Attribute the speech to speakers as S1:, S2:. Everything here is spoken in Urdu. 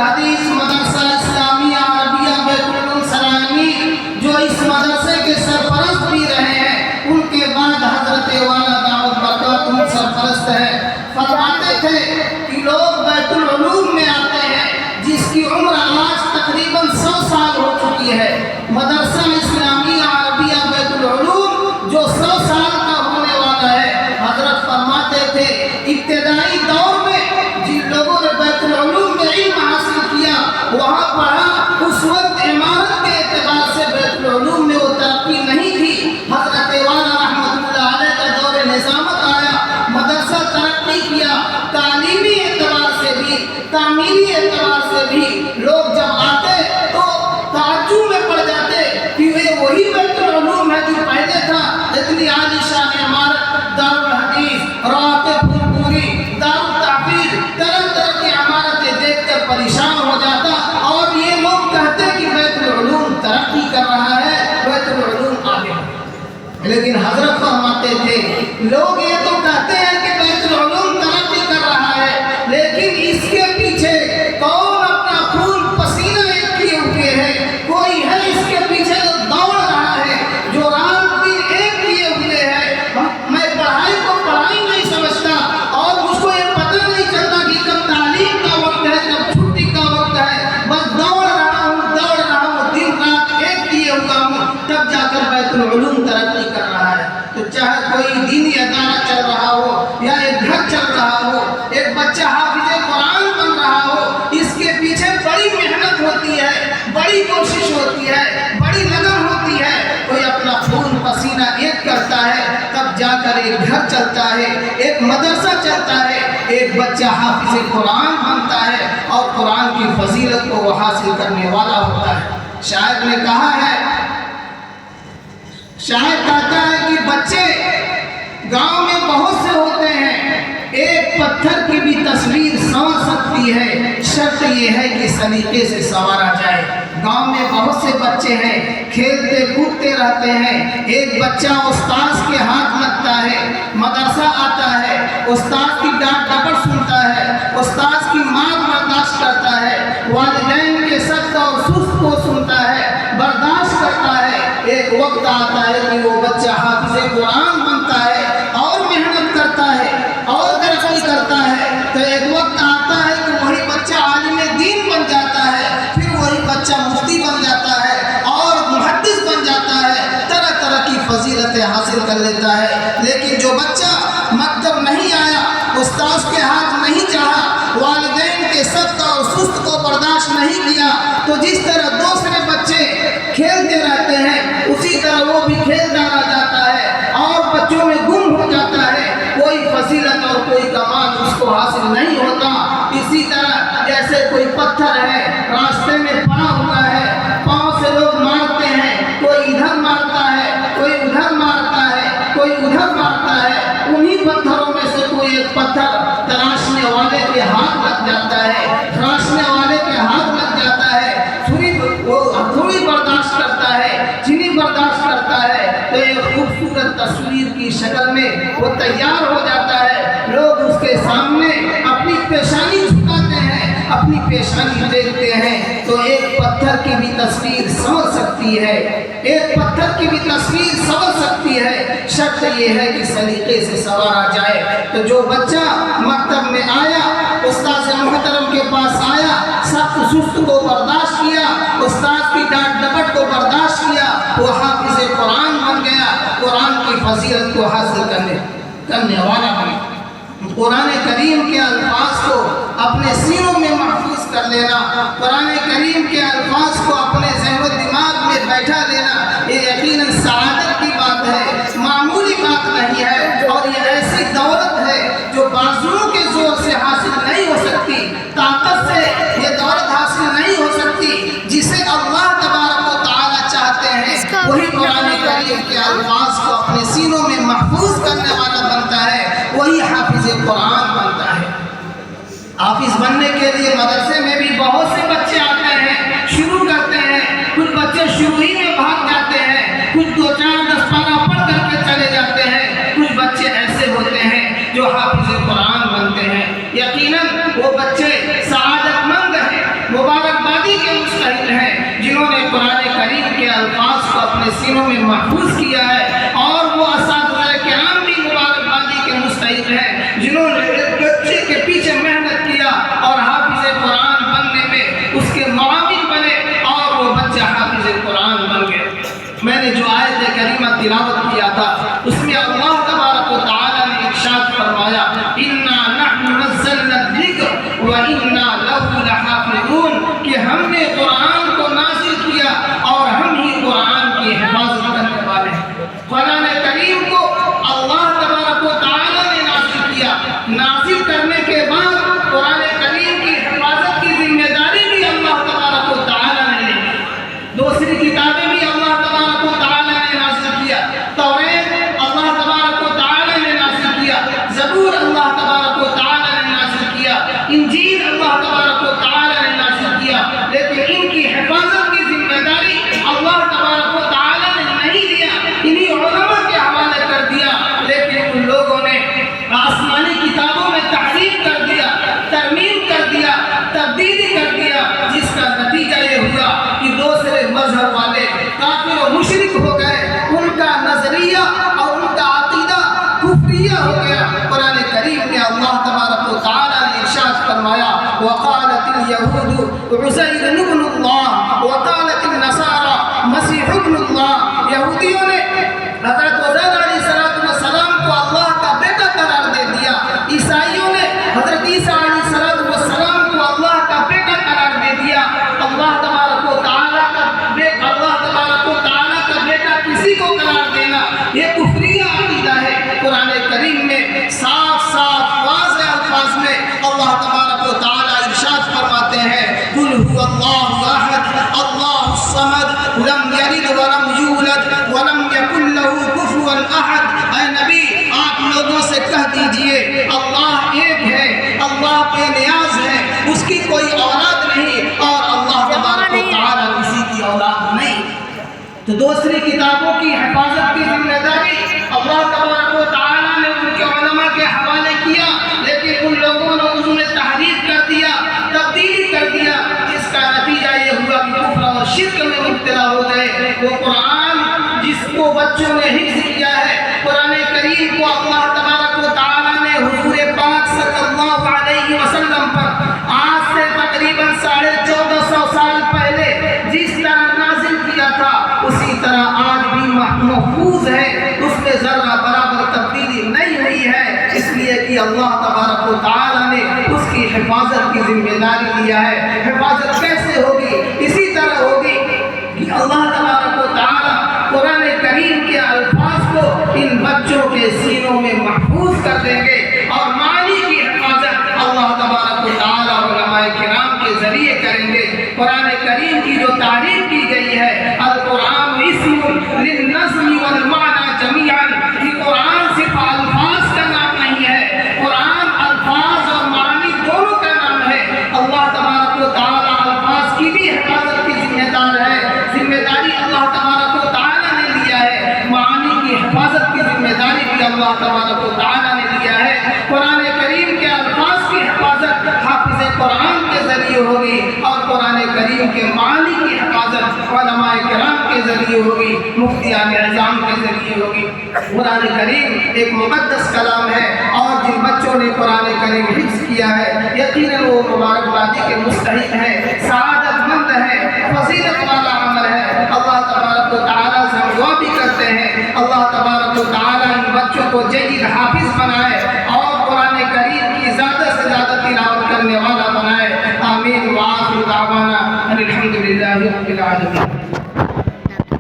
S1: الحدیث مدرسہ اسلامیہ عربیہ بیت العلوم سرائے، جو اس مدرسے کے سرپرست بھی رہے ہیں، ان کے بعد حضرت والا دعوت برکاتہ سرپرست ہے، فرماتے تھے کہ لوگ بیت العلوم میں آتے ہیں جس کی عمر آج تقریباً 100 سال ہو چکی ہے، مدرسہ اسلامیہ عربیہ بیت العلوم جو 100 سال کا ہونے والا ہے، حضرت فرماتے تھے ابتدائی دور میں جن لوگوں نے بیت العلوم میں علم حاصل کیا، وہاں پڑھا، اس وقت عمارت کے اعتبار سے بیت العلوم میں وہ ترقی نہیں تھی، حضرت والا رحمۃ اللہ علیہ کا دور نظامت آیا، مدرسہ ترقی کیا، تعلیمی اعتبار سے بھی، تعمیری اعتبار سے بھی لوگ جب آتے تو تعجب میں پڑ جاتے کہ یہ وہی بیت العلوم ہے جو پہلے تھا، اتنی عالی شان عمارت، دارالحدیث، رواتب پوری، دارالتحفیظ، طرح طرح کی عمارتیں دیکھ کر پریشان ہو جاتا، اور یہ لوگ کہتے کہ بیت العلوم ترقی کر رہا ہے، بیت العلوم آگے بڑھے۔ لیکن حضرت فرماتے تھے لوگ یہ تو کہتے ہیں کہ بیت العلوم ترقی کر رہا ہے، لیکن اس کے پیچھے کون اپنا خون پسینہ ایک کیے ہوئے ہے، کوئی ہے اس کے پیچھے جو دوڑ رہا ہے، جو رات دن ایک کیے ہوئے ہے۔ میں پڑھائی کو پڑھائی نہیں سمجھتا، اور مجھ کو یہ پتہ نہیں چلتا کہ کب تعلیم کا وقت ہے، کب چھٹی کا وقت ہے، بس دوڑ رہا ہوں دن رات ایک کیے ہوا ہوں، تب جا کر بیت العلوم ترقی کر رہا ہے۔ تو چاہے کوئی دینی ادارہ چل رہا ہو یا ایک گھر چل رہا ہو، ایک بچہ حافظ قرآن بن رہا ہو، اس کے پیچھے بڑی محنت ہوتی ہے، بڑی کوشش ہوتی ہے، بڑی لگن ہوتی ہے، کوئی اپنا خون پسینہ ایک کرتا ہے، تب جا کر ایک گھر چلتا ہے، ایک مدرسہ چلتا ہے، ایک بچہ حافظ قرآن بنتا ہے اور قرآن کی فضیلت کو وہ حاصل کرنے والا ہوتا ہے۔ شاعر نے کہا ہے، شاعر کہتا ہے کہ بچے گاؤں میں بہت سے ہوتے ہیں، ایک پتھر کی بھی تصویر سنور سکتی ہے، شرط یہ ہے کہ سلیقے سے سنوارا جائے۔ گاؤں میں بہت سے بچے ہیں، کھیلتے کودتے رہتے ہیں، ایک بچہ استاذ کے ہاتھ لگتا ہے، مدرسہ آتا ہے، استاذ کی ڈانٹ ڈپٹ سنتا ہے، استاذ کی مار برداشت کرتا ہے، والدین کے سخت اور سست کو سنتا ہے، برداشت کرتا ہے، ایک وقت آتا ہے کہ وہ بچہ حافظ قرآن بنتا ہے اور محنت کرتا ہے اور ترقی کرتا ہے، تو ایک وقت آتا ہے کہ وہی بچہ عالم دین بن جاتا ہے، پھر وہی بچہ مفتی بن جاتا ہے اور محدث بن جاتا ہے، طرح طرح کی فضیلتیں حاصل کر لیتا ہے۔ لیکن جو بچہ مکتب نہیں آیا، استاذ کے ہاتھ نہیں چڑھا، والدین کے سخت اور سست کو برداشت نہیں کیا، تو جس طرح دوسرے بچے کھیلتے رہتے ہیں اسی طرح وہ بھی کھیلتا رہ جاتا ہے اور بچوں میں گم ہو جاتا ہے، کوئی فضیلت اور کوئی کمال اس کو حاصل نہیں ہوتا۔ اسی طرح جیسے کوئی پتھر ہے راستے میں پڑا ہوا ہے، پاؤں سے لوگ مارتے ہیں، کوئی ادھر مارتا ہے، کوئی ادھر مارتا ہے، کوئی ادھر مارتا ہے، انہی پتھروں میں سے کوئی ایک پتھر تراشنے والے کے ہاتھ لگ جاتا ہے، تراشنے والے کے ہاتھ لگ جاتا ہے، تھوڑی برداشت کرتا ہے، چینی برداشت کرتا ہے، تو ایک خوبصورت تصویر کی شکل میں وہ تیار ہو جاتا ہے، لوگ اس کے سامنے اپنی پیشانی جھکاتے ہیں، اپنی پیشانی دیکھتے ہیں، تو ایک پتھر کی بھی تصویر سنور سکتی ہے، ایک پتھر کی بھی تصویر سنور سکتی ہے، شرط یہ ہے کہ سلیقے سے سنوارا جائے۔ تو جو بچہ مکتب میں آیا، استاذ محترم کے پاس آیا، سخت سست کو برداشت کیا، استاد کی ڈانٹ ڈپٹ کو برداشت کیا، وہ حافظ قرآن بن گیا، قرآن کی فضیلت کو حاصل کرنے والا بن گیا۔ قرآن کریم کے الفاظ کو اپنے سینوں میں محفوظ کر لینا، قرآن کریم کے الفاظ کو اپنے ذہن و دماغ میں بیٹھا لینا، یہ یقیناً سعادت کی بات ہے، معمولی بات نہیں ہے، اور یہ ایسی دولت ہے جو بازوؤں کے زور سے حاصل نہیں ہو سکتی، طاقت سے یہ دولت حاصل نہیں ہو سکتی، جسے اللہ تبارک و تعالی چاہتے ہیں وہی قرآن کریم کے الفاظ کو اپنے سینوں میں محفوظ کرنے والا بنتا ہے، وہی حافظ قرآن بنتا ہے۔ حافظ بننے کے لیے مدرسے میں بھی بہت سے بچے آتے ہیں، شروع کرتے ہیں، کچھ بچے شروع ہی میں بھاگ جاتے ہیں، کچھ 2-4-10 پارہ پڑھ کر کے چلے جاتے ہیں، کچھ بچے ایسے ہوتے ہیں جو حافظ قرآن بنتے ہیں۔ یقیناً وہ بچے سعادت مند ہیں، مبارکبادی کے مستحق ہیں جنہوں نے قرآن کریم کے الفاظ کو اپنے سینوں میں محفوظ کیا ہے، اور وہ اساتذہ کرام بھی مبارکبادی کے مستحق ہیں جنہوں نے ایک بچے کے پیچھے محنت کیا اور حافظ قرآن بننے میں اس کے معاون بنے اور وہ بچہ حافظ قرآن بن گئے۔ میں نے جو آیت کریمہ تلاوت کیا تھا اس میں اللہ تبارک و تعالیٰ نے ارشاد فرمایا اِنَّا نَحْنُ نَزَّلْنَا الذِّكْرَ وَإِنَّا لَهُ لَحَافِظُونَ، کہ ہم نے قرآن کو نازل کیا اور ہم ہی قرآن کی حفاظت کرنے والے ہیں۔ قرآن کریم کو اللہ تبارک و تعالیٰ نے نازل کیا، نازل کرنے کے بعد قرآن کریم کی حفاظت کی ذمہ داری بھی اللہ تبارک و تعالیٰ نے لی۔ دوسری کتابیں بھی اللہ تبارک و تعالیٰ نے نازل کیا، توریت اللہ تبارک و تعالیٰ نے نازل کیا، زبور اللہ تبارک و تعالیٰ نے نازل کیا، انجیل اللہ تبارک و تعالیٰ نے نازل کیا، لیکن ان کی حفاظت کی ذمہ داری اللہ تبارک و تعالیٰ نے نہیں لیا، انہی علماء کے حوالے کر دیا۔ لیکن ان لوگوں نے آسمانی کتابوں میں تحریف کر دیا، ترمیم کر دیا، تبدیلی کر دیا، جس کا نتیجہ یہ ہوا کہ دوسرے مذہب والے کافر و مشرک ہو گئے، ان کا نظریہ اور ان کا عقیدہ کفریہ ہو گیا۔ قرآن کریم میں اللہ تبارک و تعالیٰ نے ارشاد فرمایا وقالت اليہود عزیر ابن اللہ وقالت النصارى مسیح ابن اللہ، یہودیوں نے حضرت عزیر علیہ السلام کو اللہ کا بیٹا قرار دے دیا، عیسائیوں نے حضرت عیسیٰ علیہ السلام کو اللہ کا بیٹا قرار دے دیا۔ اللہ تبارک و تعالیٰ کا بیٹا کسی کو قرار دینا یہ کفریہ عقیدہ ہے۔ قرآن کریم میں صاف واضح الفاظ میں اللہ تبارک و تعالیٰ ارشاد فرماتے ہیں قل هو اللہ احد اللہ الصمد لم یلد ولم یولد ولم یکن له کفوا احد۔ اے نبی آپ لوگوں سے کہہ دیجئے اللہ ایک ہے، اللہ بے نیاز ہے، اس کی کوئی اولاد نہیں اور اللہ تبارک و تعالیٰ کسی کی اولاد نہیں۔ تو دوسری کتابوں کی حفاظت کی ذمہ داری اللہ تبارک و تعالیٰ نے ان کے علماء کے حوالے کیا، لیکن ان لوگوں نے اس میں تحریف کر دیا، تبدیلی کر دیا، جس کا نتیجہ یہ ہوا کہ کفر اور شرک میں مبتلا ہو گئے۔ وہ قرآن جس کو بچوں نے حفظ کیا ہے، قرآن کریم کو اللہ تبارک و تعالیٰ نے حضور پاک صلی اللہ علیہ وسلم پر آج سے تقریباً 1450 سال پہلے جس طرح نازل کیا تھا اسی طرح آج بھی محفوظ ہے، اس میں ذرہ برابر تبدیلی نہیں ہوئی ہے، اس لیے کہ اللہ تبارک و تعالیٰ نے اس کی حفاظت کی ذمہ داری لیا ہے۔ حفاظت کیسے ہوگی؟ اسی طرح ہوگی کہ اللہ تبارک و تعالیٰ قرآن کریم کے الفاظ کو ان بچوں کے سینوں میں محفوظ کر دیں گے، اور معنی کی حفاظت اللہ تبارک و تعالیٰ علماء کرام کے ذریعے کریں گے۔ قرآن کریم کی جو تعریف کی گئی ہے القرآن اسم للنظم والمعنى جميعا، یہ قرآن صرف الفاظ کا نام نہیں ہے، قرآن الفاظ اور معنی دونوں کا نام ہے۔ اللہ تبارک و تعالیٰ الفاظ کی بھی حفاظت کی ذمہ داری اللہ تبارک و تعالیٰ نے لیا ہے، معانی کی حفاظت کی ذمہ داری بھی اللہ تبارک و تعالیٰ نے لیا ہے۔ قرآن کریم کے الفاظ کی حفاظت حافظ قرآن کے ذریعے ہوگی، اور قرآن کریم کے معنی کی حفاظت علماء کرام کے ذریعے ہوگی، مفتیان اعظام کے ذریعے ہوگی۔ قرآن کریم ایک مقدس کلام ہے، اور جن بچوں نے قرآن کریم حفظ کیا ہے یقیناً وہ مبارکبادی کے مستحق ہے، سعادت مند ہے، فضیلت والا عمل ہے۔ اللہ تبارک و تعالیٰ سے ہم دعا بھی کرتے ہیں اللہ تبارک و تعالیٰ ان بچوں کو جید حافظ بنائے اور قرآن کریم کی زیادہ سے زیادہ تلاوت کرنے والا بنائے۔ آمین وآخر دعوانا ان الحمد للہ رب العالمین۔